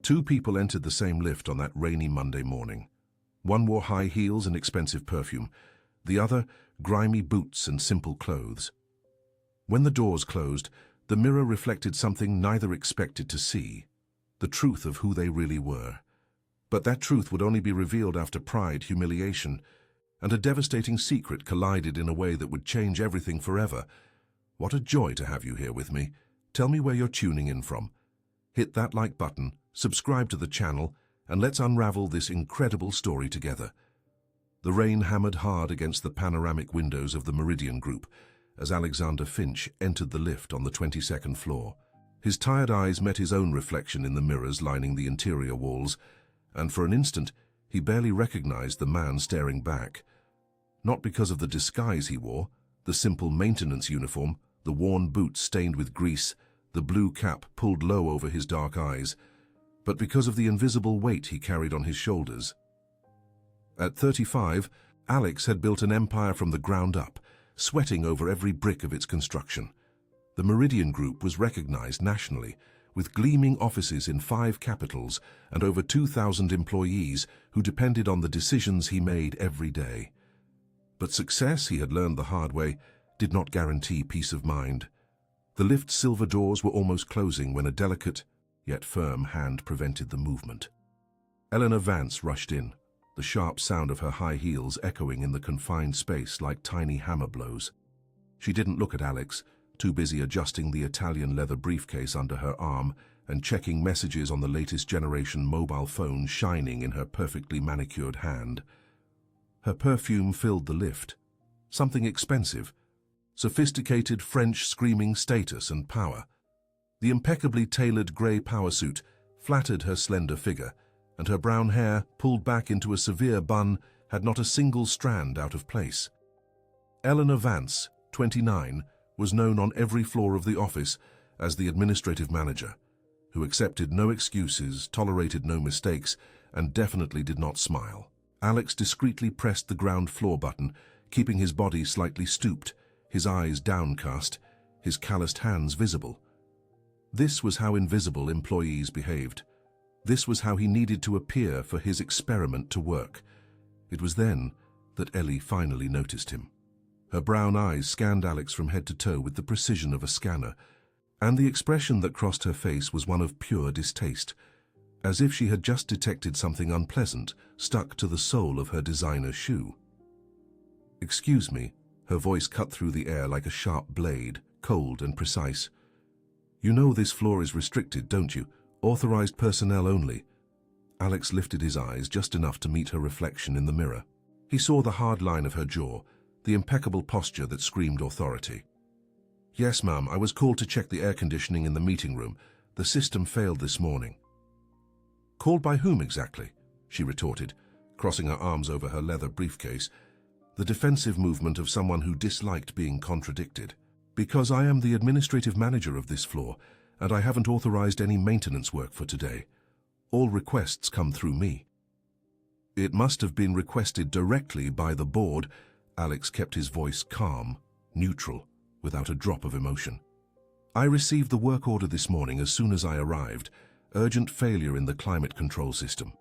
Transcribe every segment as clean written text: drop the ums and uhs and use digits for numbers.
Two people entered the same lift on that rainy Monday morning. One wore high heels and expensive perfume. The other, grimy boots and simple clothes. When the doors closed, the mirror reflected something neither expected to see, the truth of who they really were. But that truth would only be revealed after pride, humiliation, and a devastating secret collided in a way that would change everything forever. What a joy to have you here with me. Tell me where you're tuning in from. Hit that like button, subscribe to the channel, and let's unravel this incredible story together. The rain hammered hard against the panoramic windows of the Meridian Group as Alexander Finch entered the lift on the 22nd floor. His tired eyes met his own reflection in the mirrors lining the interior walls, and for an instant he barely recognized the man staring back. Not because of the disguise he wore, the simple maintenance uniform, the worn boots stained with grease, the blue cap pulled low over his dark eyes, but because of the invisible weight he carried on his shoulders. At 35, Alex had built an empire from the ground up, sweating over every brick of its construction. The Meridian Group was recognized nationally, with gleaming offices in 5 capitals and over 2,000 employees who depended on the decisions he made every day. But success, he had learned the hard way, did not guarantee peace of mind. The lift's silver doors were almost closing when a delicate, yet firm hand prevented the movement. Eleanor Vance rushed in, the sharp sound of her high heels echoing in the confined space like tiny hammer blows. She didn't look at Alex, too busy adjusting the Italian leather briefcase under her arm and checking messages on the latest generation mobile phone shining in her perfectly manicured hand. Her perfume filled the lift. Something expensive, sophisticated French screaming status and power. The impeccably tailored grey power suit flattered her slender figure, and her brown hair, pulled back into a severe bun, had not a single strand out of place. Eleanor Vance, 29, was known on every floor of the office as the administrative manager, who accepted no excuses, tolerated no mistakes, and definitely did not smile. Alex discreetly pressed the ground floor button, keeping his body slightly stooped, his eyes downcast, his calloused hands visible. This was how invisible employees behaved. This was how he needed to appear for his experiment to work. It was then that Ellie finally noticed him. Her brown eyes scanned Alex from head to toe with the precision of a scanner, and the expression that crossed her face was one of pure distaste, as if she had just detected something unpleasant stuck to the sole of her designer shoe. "Excuse me," her voice cut through the air like a sharp blade, cold and precise. "You know this floor is restricted, don't you? Authorized personnel only." Alex lifted his eyes just enough to meet her reflection in the mirror. He saw the hard line of her jaw, the impeccable posture that screamed authority. "Yes, ma'am, I was called to check the air conditioning in the meeting room. The system failed this morning." "Called by whom exactly?" she retorted, crossing her arms over her leather briefcase, the defensive movement of someone who disliked being contradicted. "Because I am the administrative manager of this floor, and I haven't authorized any maintenance work for today. All requests come through me." "It must have been requested directly by the board." Alex kept his voice calm, neutral, without a drop of emotion. "I received the work order this morning as soon as I arrived. Urgent failure in the climate control system."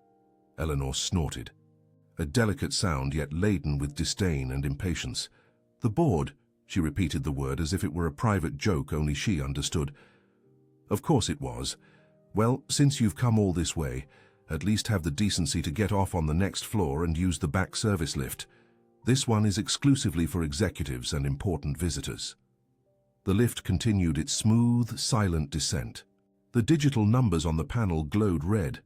Eleanor snorted, a delicate sound yet laden with disdain and impatience. "The board?" She repeated the word as if it were a private joke only she understood. "Of course it was. Well, since you've come all this way, at least have the decency to get off on the next floor and use the back service lift. This one is exclusively for executives and important visitors." The lift continued its smooth, silent descent. The digital numbers on the panel glowed red.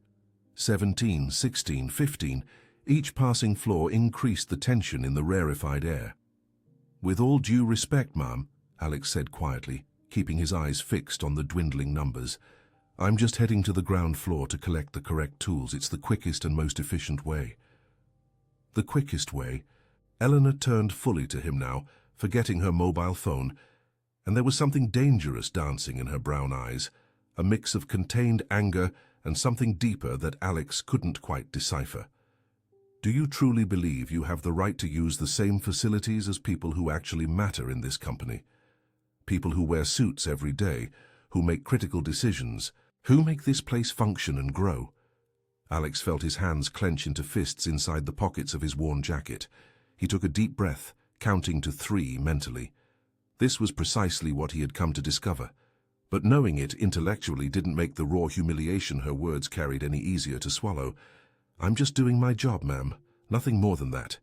17, 16, 15. Each passing floor increased the tension in the rarefied air. "With all due respect, ma'am," Alex said quietly, keeping his eyes fixed on the dwindling numbers, "I'm just heading to the ground floor to collect the correct tools. It's the quickest and most efficient way." The quickest way? Eleanor turned fully to him now, forgetting her mobile phone, and there was something dangerous dancing in her brown eyes, a mix of contained anger and something deeper that Alex couldn't quite decipher. "Do you truly believe you have the right to use the same facilities as people who actually matter in this company? People who wear suits every day, who make critical decisions, Who make this place function and grow? Alex felt his hands clench into fists inside the pockets of his worn jacket. He took a deep breath, counting to 3 mentally. This was precisely what he had come to discover. But knowing it intellectually didn't make the raw humiliation her words carried any easier to swallow. "I'm just doing my job, ma'am. Nothing more than that."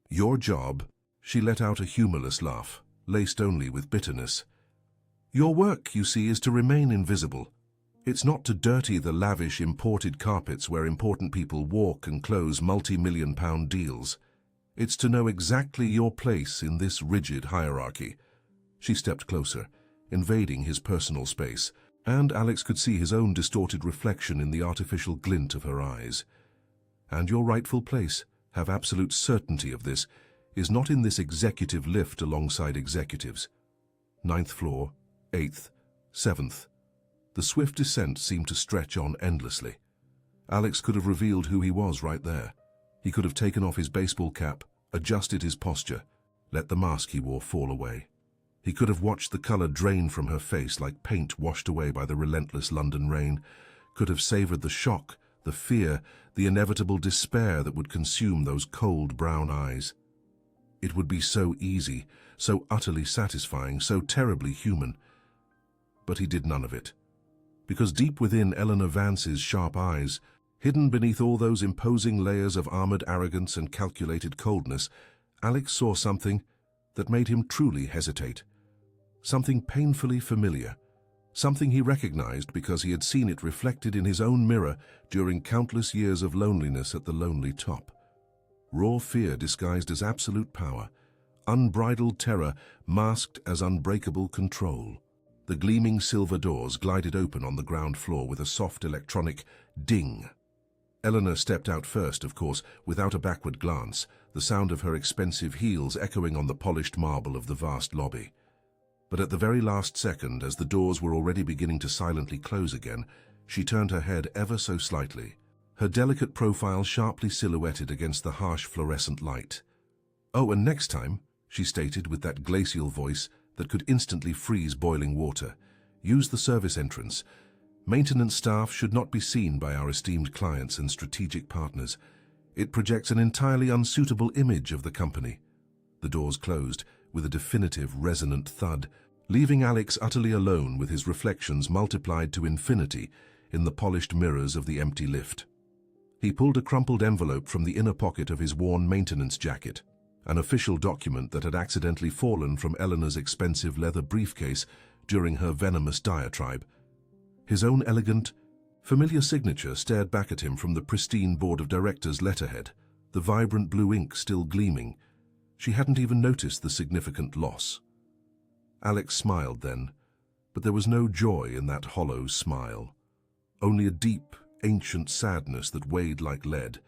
"Your job?" She let out a humorless laugh, laced only with bitterness. "Your work, you see, is to remain invisible. It's not to dirty the lavish imported carpets where important people walk and close multi-million-pound deals. It's to know exactly your place in this rigid hierarchy." She stepped closer, invading his personal space, and Alex could see his own distorted reflection in the artificial glint of her eyes. "And your rightful place, have absolute certainty of this, is not in this executive lift alongside executives. 9th floor, 8th, 7th. The swift descent seemed to stretch on endlessly. Alex could have revealed who he was right there. He could have taken off his baseball cap, adjusted his posture, let the mask he wore fall away. He could have watched the color drain from her face like paint washed away by the relentless London rain, could have savored the shock, the fear, the inevitable despair that would consume those cold brown eyes. It would be so easy, so utterly satisfying, so terribly human. But he did none of it. Because deep within Eleanor Vance's sharp eyes, hidden beneath all those imposing layers of armored arrogance and calculated coldness, Alex saw something that made him truly hesitate. Something painfully familiar. Something he recognized because he had seen it reflected in his own mirror during countless years of loneliness at the lonely top. Raw fear disguised as absolute power. Unbridled terror masked as unbreakable control. The gleaming silver doors glided open on the ground floor with a soft electronic ding. Eleanor stepped out first, of course, without a backward glance, the sound of her expensive heels echoing on the polished marble of the vast lobby. But at the very last second, as the doors were already beginning to silently close again, she turned her head ever so slightly, her delicate profile sharply silhouetted against the harsh fluorescent light. "Oh, and next time," she stated with that glacial voice that could instantly freeze boiling water, "use the service entrance. Maintenance staff should not be seen by our esteemed clients and strategic partners. It projects an entirely unsuitable image of the company." The doors closed with a definitive, resonant thud, leaving Alex utterly alone with his reflections multiplied to infinity in the polished mirrors of the empty lift. He pulled a crumpled envelope from the inner pocket of his worn maintenance jacket, an official document that had accidentally fallen from Eleanor's expensive leather briefcase during her venomous diatribe. His own elegant, familiar signature stared back at him from the pristine board of directors letterhead, the vibrant blue ink still gleaming. She hadn't even noticed the significant loss. Alex smiled then, but there was no joy in that hollow smile. Only a deep, ancient sadness that weighed like lead,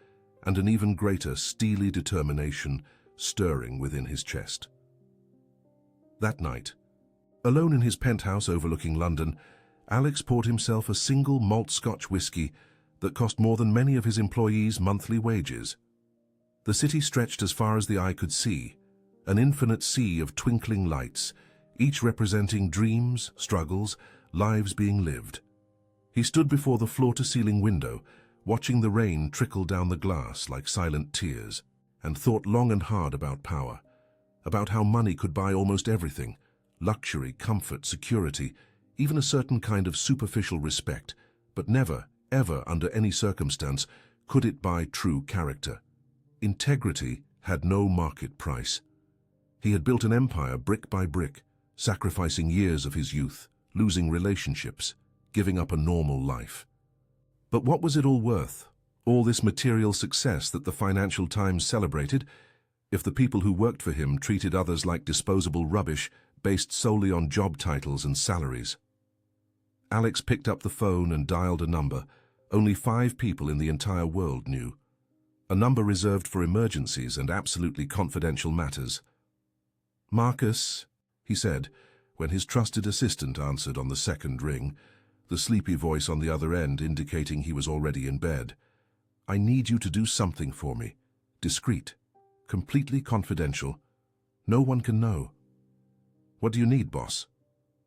and an even greater steely determination stirring within his chest. That night, alone in his penthouse overlooking London, Alex poured himself a single malt Scotch whisky that cost more than many of his employees' monthly wages. The city stretched as far as the eye could see, an infinite sea of twinkling lights, each representing dreams, struggles, lives being lived. He stood before the floor-to-ceiling window, watching the rain trickle down the glass like silent tears, and thought long and hard about power, about how money could buy almost everything: luxury, comfort, security, even a certain kind of superficial respect, but never, ever, under any circumstance, could it buy true character. Integrity had no market price. He had built an empire brick by brick, sacrificing years of his youth, losing relationships, giving up a normal life. But what was it all worth? All this material success that the Financial Times celebrated, if the people who worked for him treated others like disposable rubbish based solely on job titles and salaries. Alex picked up the phone and dialed a number only 5 people in the entire world knew. A number reserved for emergencies and absolutely confidential matters. "Marcus," he said, when his trusted assistant answered on the second ring, the sleepy voice on the other end indicating he was already in bed. "I need you to do something for me. Discreet. Completely confidential. No one can know." "What do you need, boss?"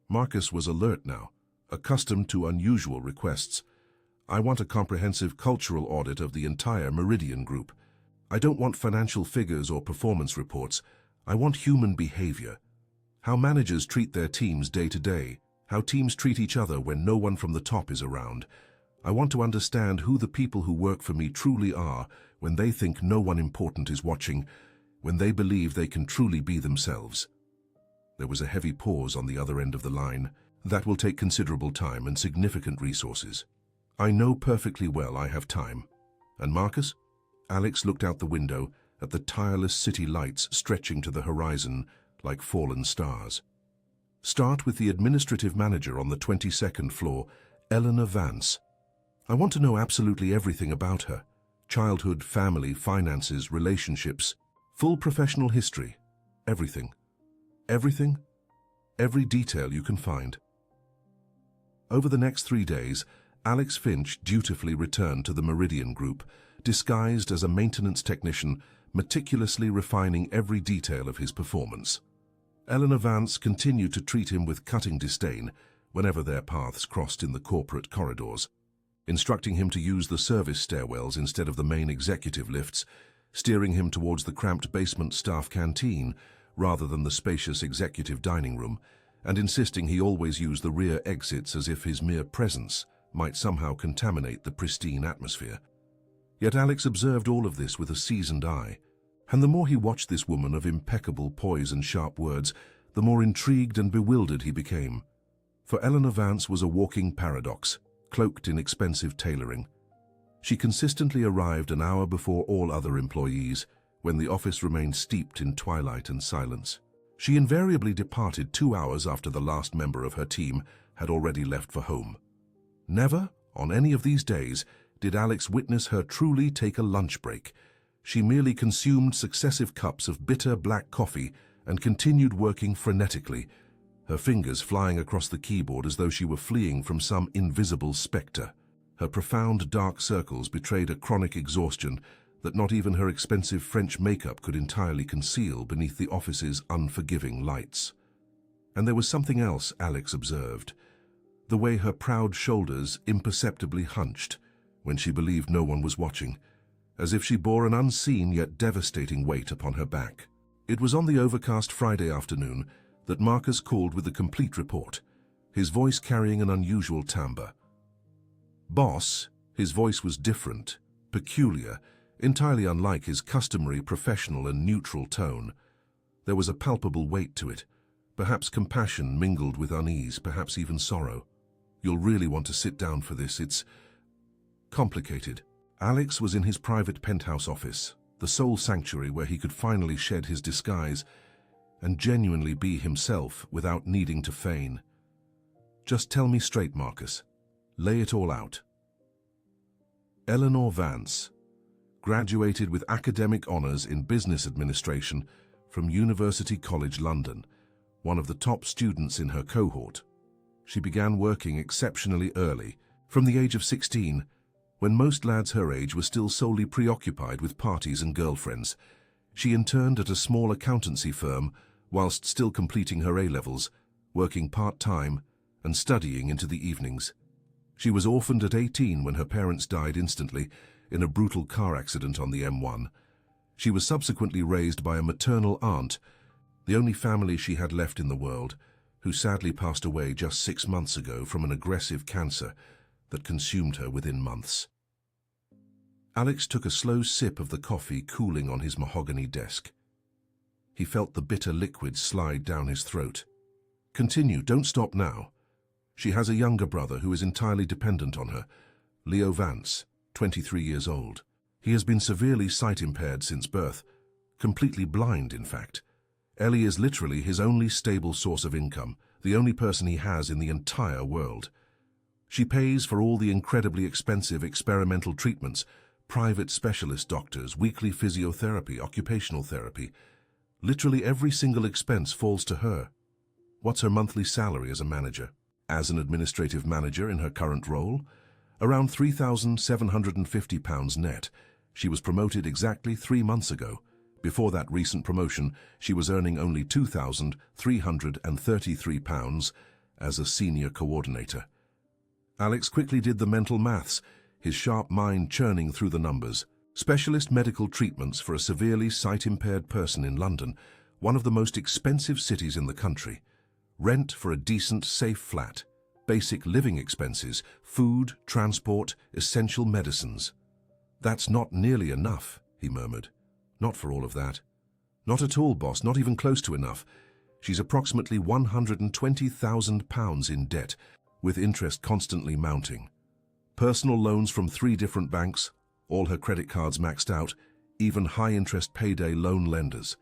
Marcus was alert now, Accustomed to unusual requests, I want a comprehensive cultural audit of the entire Meridian Group. I don't want financial figures or performance reports. I want human behavior. How managers treat their teams day to day, how teams treat each other when no one from the top is around. I want to understand who the people who work for me truly are when they think no one important is watching, when they believe they can truly be themselves. There was a heavy pause on the other end of the line. That will take considerable time and significant resources. I know perfectly well I have time. And Marcus? Alex looked out the window at the tireless city lights stretching to the horizon like fallen stars. Start with the administrative manager on the 22nd floor, Eleanor Vance. I want to know absolutely everything about her. Childhood, family, finances, relationships, full professional history. Everything. Everything? Every detail you can find. Over the next 3 days, Alex Finch dutifully returned to the Meridian Group, disguised as a maintenance technician, meticulously refining every detail of his performance. Eleanor Vance continued to treat him with cutting disdain whenever their paths crossed in the corporate corridors, instructing him to use the service stairwells instead of the main executive lifts, steering him towards the cramped basement staff canteen rather than the spacious executive dining room, and insisting he always use the rear exits as if his mere presence might somehow contaminate the pristine atmosphere. Yet Alex observed all of this with a seasoned eye, and the more he watched this woman of impeccable poise and sharp words, the more intrigued and bewildered he became. For Eleanor Vance was a walking paradox, cloaked in expensive tailoring. She consistently arrived an hour before all other employees, when the office remained steeped in twilight and silence. She invariably departed 2 hours after the last member of her team had already left for home. Never, on any of these days, did Alex witness her truly take a lunch break. She merely consumed successive cups of bitter black coffee and continued working frenetically, her fingers flying across the keyboard as though she were fleeing from some invisible spectre. Her profound dark circles betrayed a chronic exhaustion that not even her expensive French makeup could entirely conceal beneath the office's unforgiving lights. And there was something else Alex observed, the way her proud shoulders imperceptibly hunched when she believed no one was watching, as if she bore an unseen yet devastating weight upon her back. It was on the overcast Friday afternoon that Marcus called with the complete report, his voice carrying an unusual timbre. Boss, his voice was different, peculiar, entirely unlike his customary professional and neutral tone. There was a palpable weight to it, perhaps compassion mingled with unease, perhaps even sorrow. You'll really want to sit down for this, it's complicated. Alex was in his private penthouse office, the sole sanctuary where he could finally shed his disguise and genuinely be himself without needing to feign. Just tell me straight, Marcus. Lay it all out. Eleanor Vance graduated with academic honors in business administration from University College London, one of the top students in her cohort. She began working exceptionally early, from the age of 16, when most lads her age were still solely preoccupied with parties and girlfriends. She interned at a small accountancy firm whilst still completing her A-levels, working part-time and studying into the evenings. She was orphaned at 18 when her parents died instantly in a brutal car accident on the M1. She was subsequently raised by a maternal aunt, the only family she had left in the world, who sadly passed away just 6 months ago from an aggressive cancer that consumed her within months. Alex took a slow sip of the coffee cooling on his mahogany desk. He felt the bitter liquid slide down his throat. Continue, don't stop now. She has a younger brother who is entirely dependent on her, Leo Vance, 23 years old. He has been severely sight-impaired since birth, completely blind, in fact. Ellie is literally his only stable source of income, the only person he has in the entire world. She pays for all the incredibly expensive experimental treatments, private specialist doctors, weekly physiotherapy, occupational therapy. Literally every single expense falls to her. What's her monthly salary as a manager? As an administrative manager in her current role, around £3,750 net. She was promoted exactly 3 months ago. Before that recent promotion, she was earning only £2,333 as a senior coordinator. Alex quickly did the mental maths, his sharp mind churning through the numbers. Specialist medical treatments for a severely sight-impaired person in London, one of the most expensive cities in the country. Rent for a decent, safe flat. Basic living expenses, food, transport, essential medicines. "That's not nearly enough," he murmured. "Not for all of that." "Not at all, boss, not even close to enough. She's approximately £120,000 in debt, with interest constantly mounting. Personal loans from 3 different banks, all her credit cards maxed out, even high-interest payday loan lenders.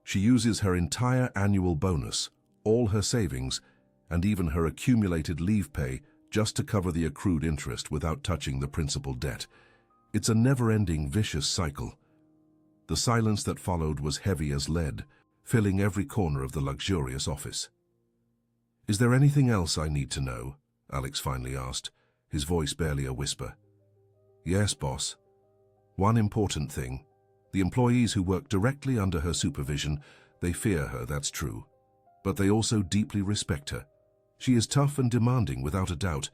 She uses her entire annual bonus, all her savings, and even her accumulated leave pay just to cover the accrued interest without touching the principal debt. It's a never-ending vicious cycle." The silence that followed was heavy as lead, filling every corner of the luxurious office. "Is there anything else I need to know?" Alex finally asked, his voice barely a whisper. "Yes, boss. One important thing. The employees who work directly under her supervision, they fear her, that's true. But they also deeply respect her. She is tough and demanding without a doubt,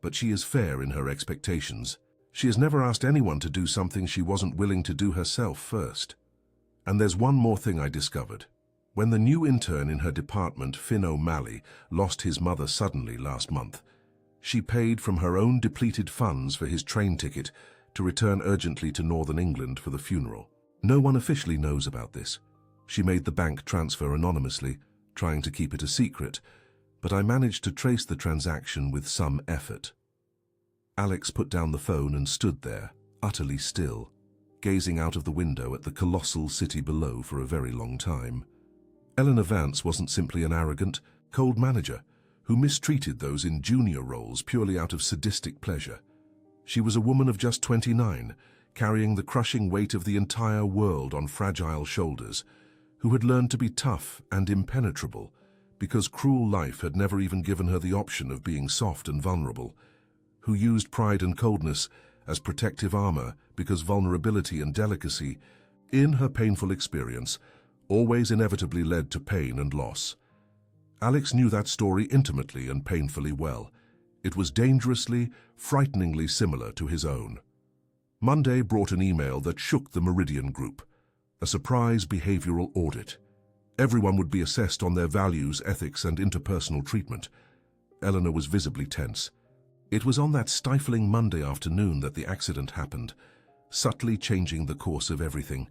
but she is fair in her expectations. She has never asked anyone to do something she wasn't willing to do herself first. And there's one more thing I discovered. When the new intern in her department, Finn O'Malley, lost his mother suddenly last month, she paid from her own depleted funds for his train ticket to return urgently to Northern England for the funeral. No one officially knows about this. She made the bank transfer anonymously, trying to keep it a secret, but I managed to trace the transaction with some effort." Alex put down the phone and stood there, utterly still, gazing out of the window at the colossal city below for a very long time. Eleanor Vance wasn't simply an arrogant, cold manager who mistreated those in junior roles purely out of sadistic pleasure. She was a woman of just 29, carrying the crushing weight of the entire world on fragile shoulders, who had learned to be tough and impenetrable because cruel life had never even given her the option of being soft and vulnerable, who used pride and coldness as protective armor because vulnerability and delicacy, in her painful experience, always inevitably led to pain and loss. Alex knew that story intimately and painfully well. It was dangerously, frighteningly similar to his own. Monday brought an email that shook the Meridian Group, a surprise behavioral audit. Everyone would be assessed on their values, ethics, and interpersonal treatment. Eleanor was visibly tense. It was on that stifling Monday afternoon that the accident happened, subtly changing the course of everything.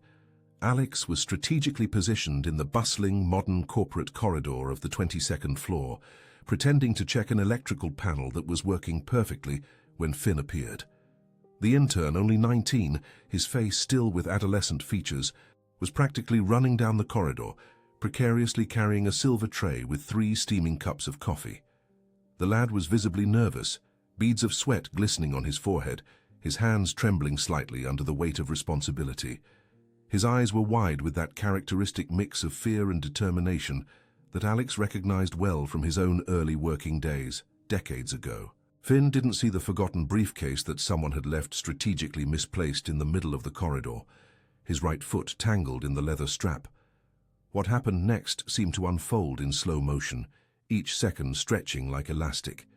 Alex was strategically positioned in the bustling, modern corporate corridor of the 22nd floor, pretending to check an electrical panel that was working perfectly when Finn appeared. The intern, only 19, his face still with adolescent features, was practically running down the corridor, precariously carrying a silver tray with 3 steaming cups of coffee. The lad was visibly nervous, beads of sweat glistening on his forehead, his hands trembling slightly under the weight of responsibility. His eyes were wide with that characteristic mix of fear and determination that Alex recognized well from his own early working days, decades ago. Finn didn't see the forgotten briefcase that someone had left strategically misplaced in the middle of the corridor, his right foot tangled in the leather strap. What happened next seemed to unfold in slow motion, each second stretching like elastic.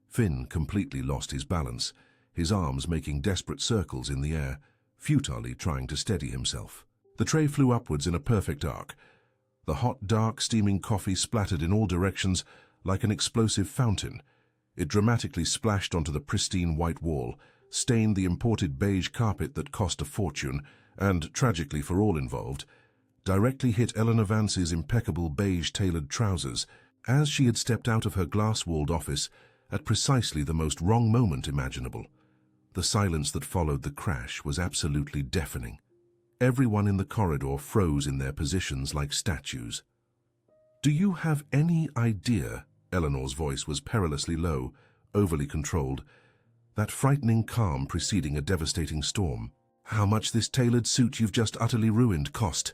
Finn completely lost his balance, his arms making desperate circles in the air, futilely trying to steady himself. The tray flew upwards in a perfect arc. The hot, dark, steaming coffee splattered in all directions like an explosive fountain. It dramatically splashed onto the pristine white wall, stained the imported beige carpet that cost a fortune, and, tragically for all involved, directly hit Eleanor Vance's impeccable beige-tailored trousers as she had stepped out of her glass-walled office at precisely the most wrong moment imaginable. The silence that followed the crash was absolutely deafening. Everyone in the corridor froze in their positions like statues. "Do you have any idea," Eleanor's voice was perilously low, overly controlled, that frightening calm preceding a devastating storm, "how much this tailored suit you've just utterly ruined cost?"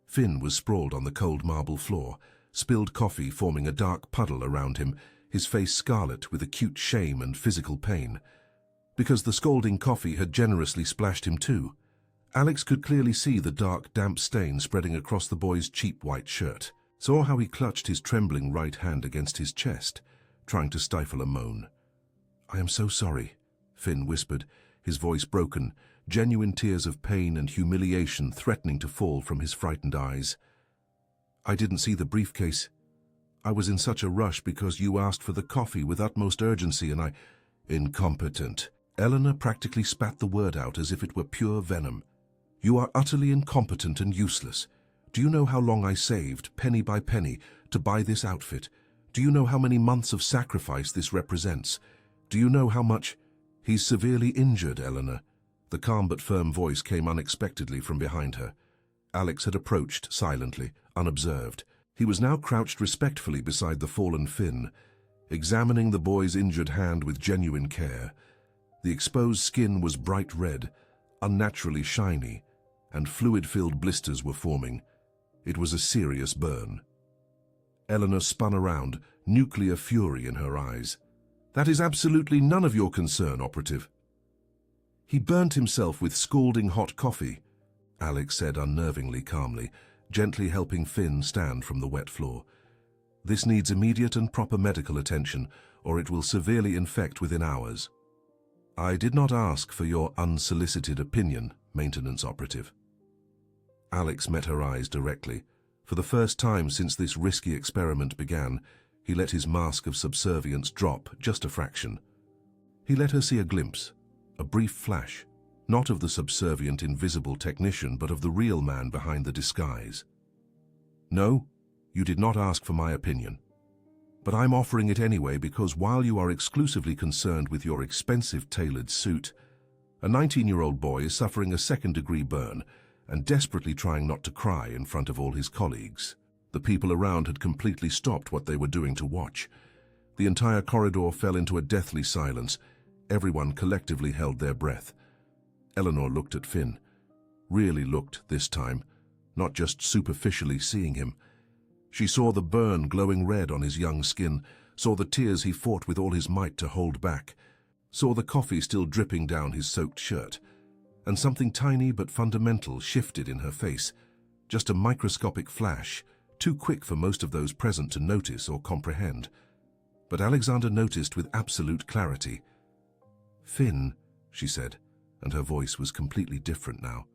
Finn was sprawled on the cold marble floor, spilled coffee forming a dark puddle around him, his face scarlet with acute shame and physical pain. Because the scalding coffee had generously splashed him too. Alex could clearly see the dark, damp stain spreading across the boy's cheap white shirt, saw how he clutched his trembling right hand against his chest, trying to stifle a moan. "I am so sorry," Finn whispered, his voice broken, genuine tears of pain and humiliation threatening to fall from his frightened eyes. "I didn't see the briefcase. I was in such a rush because you asked for the coffee with utmost urgency and I—" "Incompetent." Eleanor practically spat the word out as if it were pure venom. "You are utterly incompetent and useless. Do you know how long I saved, penny by penny, to buy this outfit? Do you know how many months of sacrifice this represents? Do you know how much—" "He's severely injured, Eleanor." The calm but firm voice came unexpectedly from behind her. Alex had approached silently, unobserved. He was now crouched respectfully beside the fallen Finn, examining the boy's injured hand with genuine care. The exposed skin was bright red, unnaturally shiny, and fluid-filled blisters were forming. It was a serious burn. Eleanor spun around, nuclear fury in her eyes. "That is absolutely none of your concern, operative." "He burnt himself with scalding hot coffee," Alex said unnervingly calmly, gently helping Finn stand from the wet floor. "This needs immediate and proper medical attention, or it will severely infect within hours." "I did not ask for your unsolicited opinion, maintenance operative." Alex met her eyes directly. For the first time since this risky experiment began, he let his mask of subservience drop just a fraction. He let her see a glimpse, a brief flash, not of the subservient invisible technician, but of the real man behind the disguise. "No, you did not ask for my opinion. But I'm offering it anyway because while you are exclusively concerned with your expensive tailored suit, a 19-year-old boy is suffering a second-degree burn and desperately trying not to cry in front of all his colleagues." The people around had completely stopped what they were doing to watch. The entire corridor fell into a deathly silence. Everyone collectively held their breath. Eleanor looked at Finn. Really looked this time, not just superficially seeing him. She saw the burn glowing red on his young skin, saw the tears he fought with all his might to hold back, saw the coffee still dripping down his soaked shirt. And something tiny but fundamental shifted in her face. Just a microscopic flash, too quick for most of those present to notice or comprehend. But Alexander noticed with absolute clarity. "Finn," she said, and her voice was completely different now.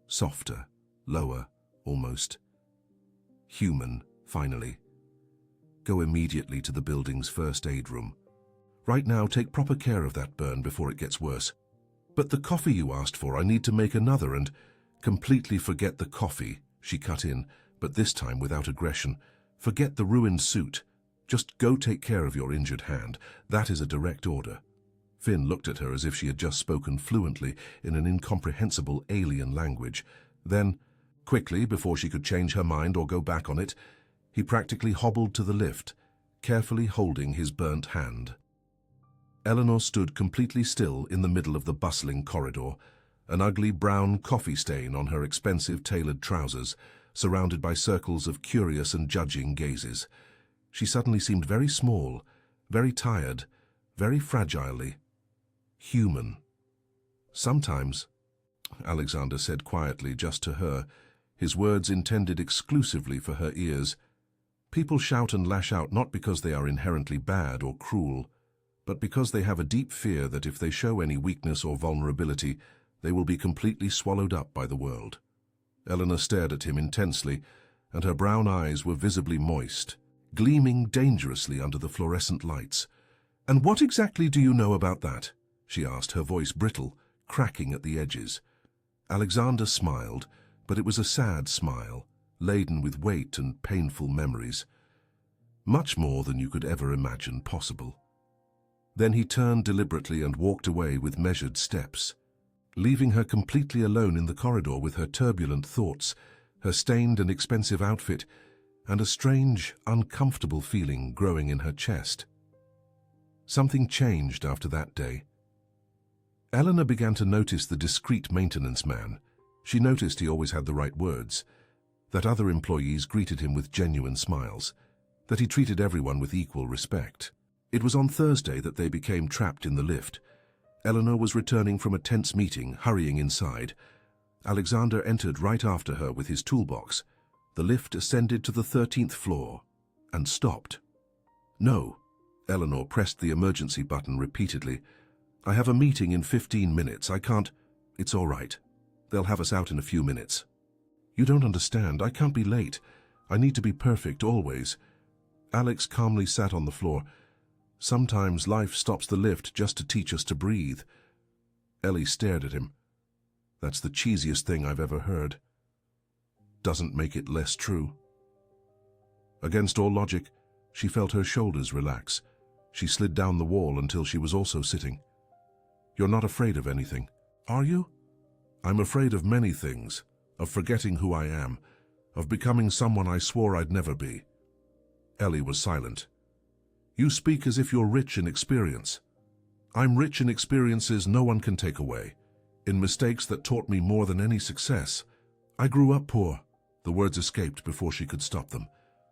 Softer, lower, almost. "Human, finally. Go immediately to the building's first aid room. Right now, take proper care of that burn before it gets worse. But the coffee you asked for, I need to make another and—" "Completely forget the coffee," she cut in, but this time without aggression. "Forget the ruined suit. Just go take care of your injured hand. That is a direct order." Finn looked at her as if she had just spoken fluently in an incomprehensible alien language. Then, quickly, before she could change her mind or go back on it, he practically hobbled to the lift, carefully holding his burnt hand. Eleanor stood completely still in the middle of the bustling corridor, an ugly brown coffee stain on her expensive tailored trousers, surrounded by circles of curious and judging gazes. She suddenly seemed very small, very tired, very fragilely human. "Sometimes," Alexander said quietly just to her, his words intended exclusively for her ears, "people shout and lash out not because they are inherently bad or cruel, but because they have a deep fear that if they show any weakness or vulnerability, they will be completely swallowed up by the world." Eleanor stared at him intensely, and her brown eyes were visibly moist, gleaming dangerously under the fluorescent lights. "And what exactly do you know about that?" she asked, her voice brittle, cracking at the edges. Alexander smiled, but it was a sad smile, laden with weight and painful memories. "Much more than you could ever imagine possible." Then he turned deliberately and walked away with measured steps, leaving her completely alone in the corridor with her turbulent thoughts, her stained and expensive outfit, and a strange, uncomfortable feeling growing in her chest. Something changed after that day. Eleanor began to notice the discreet maintenance man. She noticed he always had the right words, that other employees greeted him with genuine smiles, that he treated everyone with equal respect. It was on Thursday that they became trapped in the lift. Eleanor was returning from a tense meeting, hurrying inside. Alexander entered right after her with his toolbox. The lift ascended to the 13th floor and stopped. "No," Eleanor pressed the emergency button repeatedly. "I have a meeting in 15 minutes. I can't—" "It's all right. They'll have us out in a few minutes." "You don't understand. I can't be late. I need to be perfect always." Alex calmly sat on the floor. "Sometimes life stops the lift just to teach us to breathe." Ellie stared at him. "That's the cheesiest thing I've ever heard." "Doesn't make it less true." Against all logic, she felt her shoulders relax. She slid down the wall until she was also sitting. "You're not afraid of anything, are you?" "I'm afraid of many things. Of forgetting who I am. Of becoming someone I swore I'd never be." Ellie was silent. "You speak as if you're rich in experience." "I'm rich in experiences no one can take away. In mistakes that taught me more than any success. I grew up poor." The words escaped before she could stop them.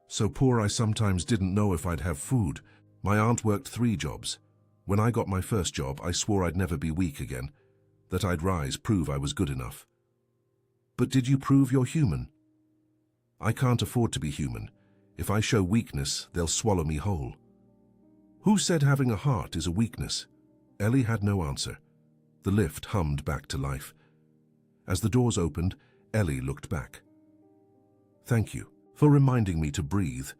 "So poor I sometimes didn't know if I'd have food. My aunt worked 3 jobs. When I got my first job, I swore I'd never be weak again. That I'd rise, prove I was good enough." "But did you prove you're human?" "I can't afford to be human. If I show weakness, they'll swallow me whole." "Who said having a heart is a weakness?" Ellie had no answer. The lift hummed back to life. As the doors opened, Ellie looked back. "Thank you for reminding me to breathe."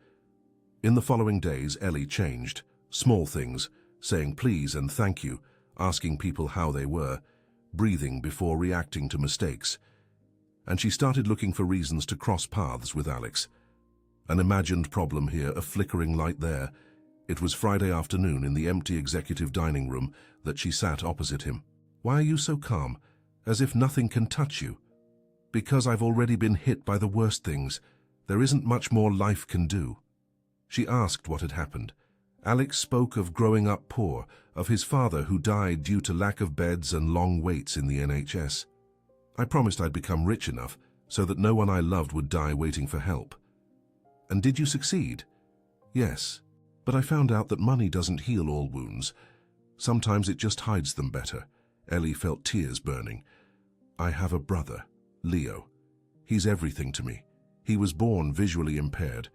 In the following days, Ellie changed. Small things, saying please and thank you, asking people how they were, breathing before reacting to mistakes. And she started looking for reasons to cross paths with Alex. An imagined problem here, a flickering light there. It was Friday afternoon in the empty executive dining room that she sat opposite him. "Why are you so calm, as if nothing can touch you?" "Because I've already been hit by the worst things. There isn't much more life can do." She asked what had happened. Alex spoke of growing up poor, of his father who died due to lack of beds and long waits in the NHS. "I promised I'd become rich enough so that no one I loved would die waiting for help." "And did you succeed?" "Yes, but I found out that money doesn't heal all wounds. Sometimes it just hides them better." Ellie felt tears burning. "I have a brother, Leo. He's everything to me. He was born visually impaired.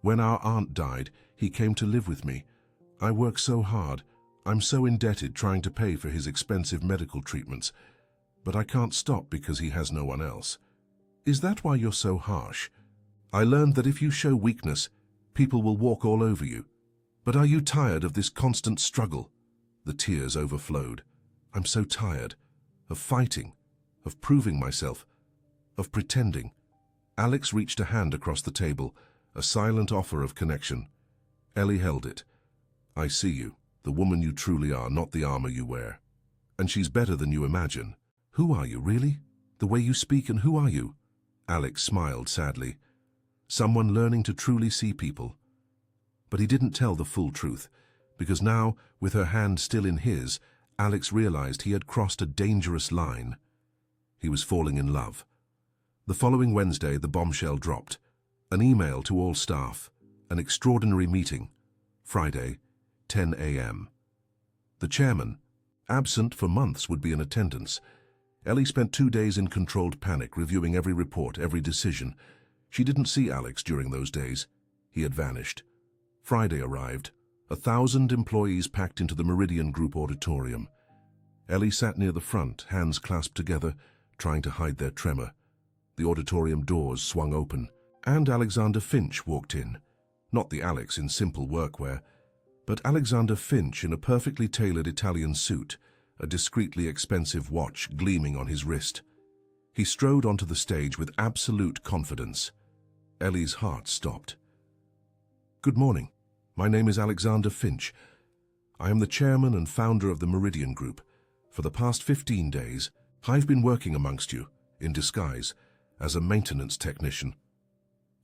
When our aunt died, he came to live with me. I work so hard. I'm so indebted trying to pay for his expensive medical treatments. But I can't stop because he has no one else." "Is that why you're so harsh?" "I learned that if you show weakness, people will walk all over you." "But are you tired of this constant struggle?" The tears overflowed. "I'm so tired. Of fighting. Of proving myself. Of pretending." Alex reached a hand across the table, a silent offer of connection. Ellie held it. "I see you, the woman you truly are, not the armor you wear. And she's better than you imagine." "Who are you, really? The way you speak, and who are you?" Alex smiled sadly. "Someone learning to truly see people." But he didn't tell the full truth, because now, with her hand still in his, Alex realized he had crossed a dangerous line. He was falling in love. The following Wednesday, the bombshell dropped. An email to all staff. An extraordinary meeting. Friday, 10 a.m. The chairman, absent for months, would be in attendance. Ellie spent 2 days in controlled panic, reviewing every report, every decision. She didn't see Alex during those days. He had vanished. Friday arrived. 1,000 employees packed into the Meridian Group auditorium. Ellie sat near the front, hands clasped together, trying to hide their tremor. The auditorium doors swung open, and Alexander Finch walked in. Not the Alex in simple workwear, but Alexander Finch in a perfectly tailored Italian suit, a discreetly expensive watch gleaming on his wrist. He strode onto the stage with absolute confidence. Ellie's heart stopped. "Good morning. My name is Alexander Finch. I am the chairman and founder of the Meridian Group. For the past 15 days, I've been working amongst you, in disguise, as a maintenance technician."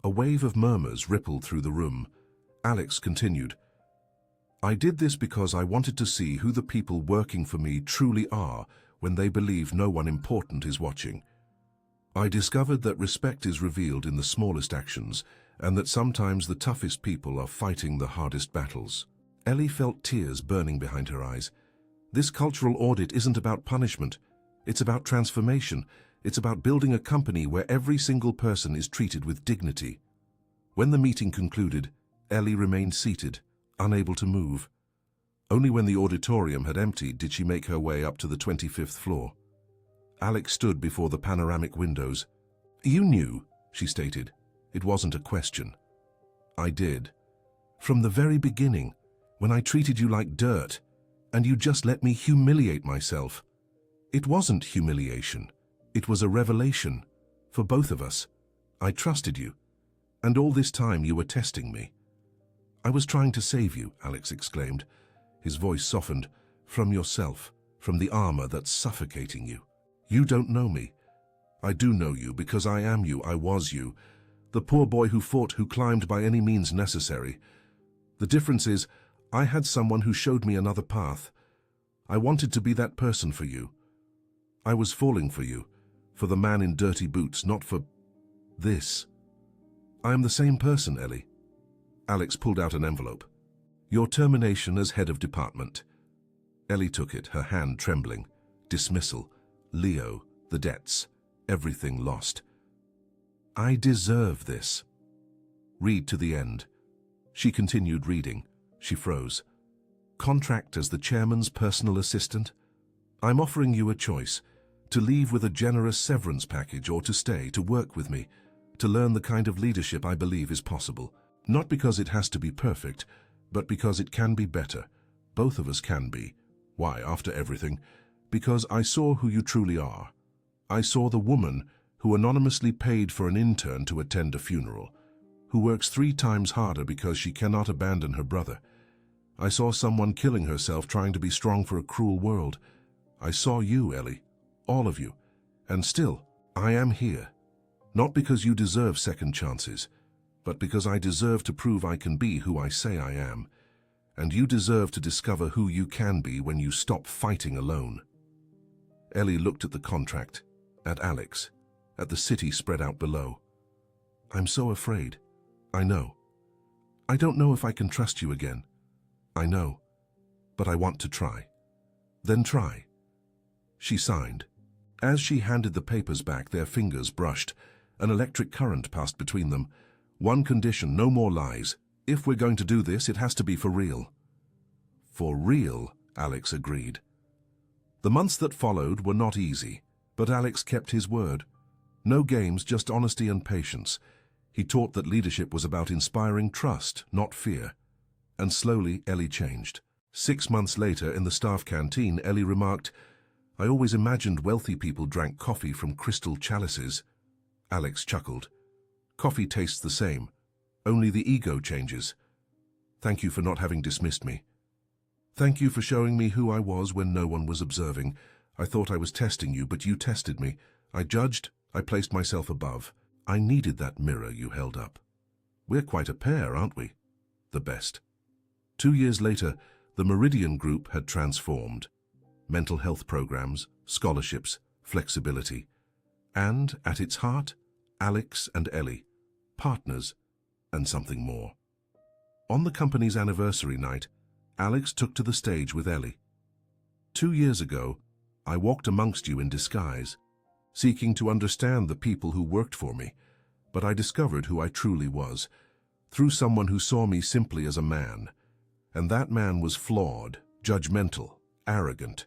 A wave of murmurs rippled through the room. Alex continued, "I did this because I wanted to see who the people working for me truly are when they believe no one important is watching. I discovered that respect is revealed in the smallest actions, and that sometimes the toughest people are fighting the hardest battles." Ellie felt tears burning behind her eyes. This cultural audit isn't about punishment. It's about transformation. It's about building a company where every single person is treated with dignity. When the meeting concluded, Ellie remained seated, unable to move. Only when the auditorium had emptied did she make her way up to the 25th floor. Alex stood before the panoramic windows. "You knew," she stated. "It wasn't a question." "I did. From the very beginning, when I treated you like dirt, and you just let me humiliate myself." "It wasn't humiliation. It was a revelation. For both of us. I trusted you. And all this time you were testing me." "I was trying to save you," Alex exclaimed. His voice softened. "From yourself, from the armor that's suffocating you. You don't know me. I do know you because I am you, I was you. The poor boy who fought, who climbed by any means necessary. The difference is, I had someone who showed me another path. I wanted to be that person for you. I was falling for you, for the man in dirty boots, not for this. I am the same person, Ellie." Alex pulled out an envelope. "Your termination as head of department." Ellie took it, her hand trembling. Dismissal. Leo, the debts, everything lost. "I deserve this." "Read to the end." She continued reading. She froze. "Contract as the chairman's personal assistant? I'm offering you a choice, to leave with a generous severance package or to stay, to work with me, to learn the kind of leadership I believe is possible. Not because it has to be perfect, but because it can be better. Both of us can be. Why, after everything? Because I saw who you truly are. I saw the woman who anonymously paid for an intern to attend a funeral, who works 3 times harder because she cannot abandon her brother. I saw someone killing herself trying to be strong for a cruel world. I saw you, Ellie, all of you, and still, I am here. Not because you deserve second chances, but because I deserve to prove I can be who I say I am, and you deserve to discover who you can be when you stop fighting alone." Ellie looked at the contract, at Alex, at the city spread out below. "I'm so afraid. I know. I don't know if I can trust you again. I know, but I want to try." "Then try." She signed. As she handed the papers back, their fingers brushed. An electric current passed between them. "One condition, no more lies. If we're going to do this, it has to be for real." "For real," Alex agreed. The months that followed were not easy, but Alex kept his word. No games, just honesty and patience. He taught that leadership was about inspiring trust, not fear. And slowly, Ellie changed. 6 months later, in the staff canteen, Ellie remarked, "I always imagined wealthy people drank coffee from crystal chalices." Alex chuckled. "Coffee tastes the same. Only the ego changes. Thank you for not having dismissed me. Thank you for showing me who I was when no one was observing. I thought I was testing you, but you tested me. I judged, I placed myself above. I needed that mirror you held up. We're quite a pair, aren't we? The best." 2 years later, the Meridian Group had transformed. Mental health programs, scholarships, flexibility. And, at its heart, Alex and Ellie, partners, and something more. On the company's anniversary night, Alex took to the stage with Ellie. 2 years ago, I walked amongst you in disguise, seeking to understand the people who worked for me, but I discovered who I truly was, through someone who saw me simply as a man. And that man was flawed, judgmental, arrogant.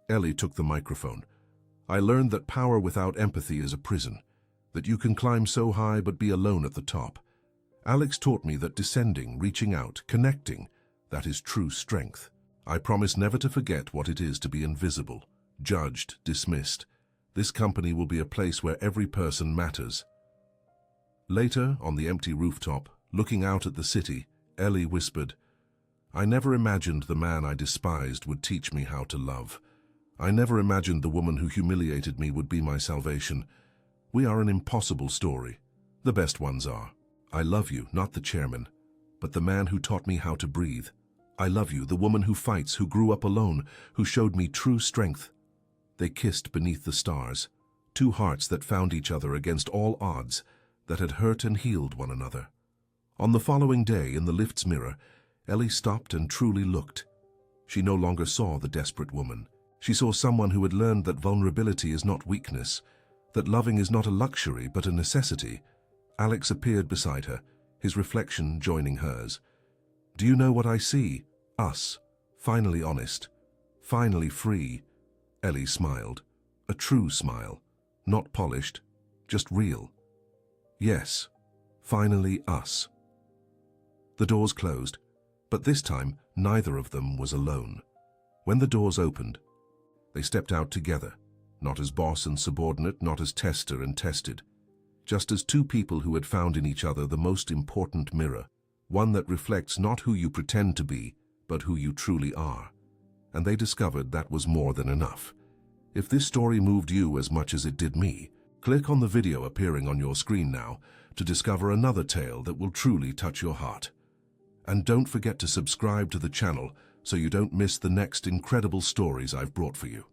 Ellie took the microphone. "I learned that power without empathy is a prison, that you can climb so high but be alone at the top. Alex taught me that descending, reaching out, connecting, that is true strength. I promise never to forget what it is to be invisible, judged, dismissed. This company will be a place where every person matters." Later, on the empty rooftop, looking out at the city, Ellie whispered, "I never imagined the man I despised would teach me how to love. I never imagined the woman who humiliated me would be my salvation. We are an impossible story. The best ones are. I love you, not the chairman, but the man who taught me how to breathe. I love you, the woman who fights, who grew up alone, who showed me true strength." They kissed beneath the stars, 2 hearts that found each other against all odds, that had hurt and healed one another. On the following day, in the lift's mirror, Ellie stopped and truly looked. She no longer saw the desperate woman. She saw someone who had learned that vulnerability is not weakness, that loving is not a luxury but a necessity. Alex appeared beside her, his reflection joining hers. "Do you know what I see? Us. Finally honest. Finally free. Ellie smiled. A true smile. Not polished, just real. Yes, finally us. The doors closed, but this time neither of them was alone. When the doors opened, they stepped out together, not as boss and subordinate, not as tester and tested, just as two people who had found in each other the most important mirror, one that reflects not who you pretend to be, but who you truly are. And they discovered that was more than enough. If this story moved you as much as it did me, click on the video appearing on your screen now to discover another tale that will truly touch your heart. And don't forget to subscribe to the channel so you don't miss the next incredible stories I've brought for you.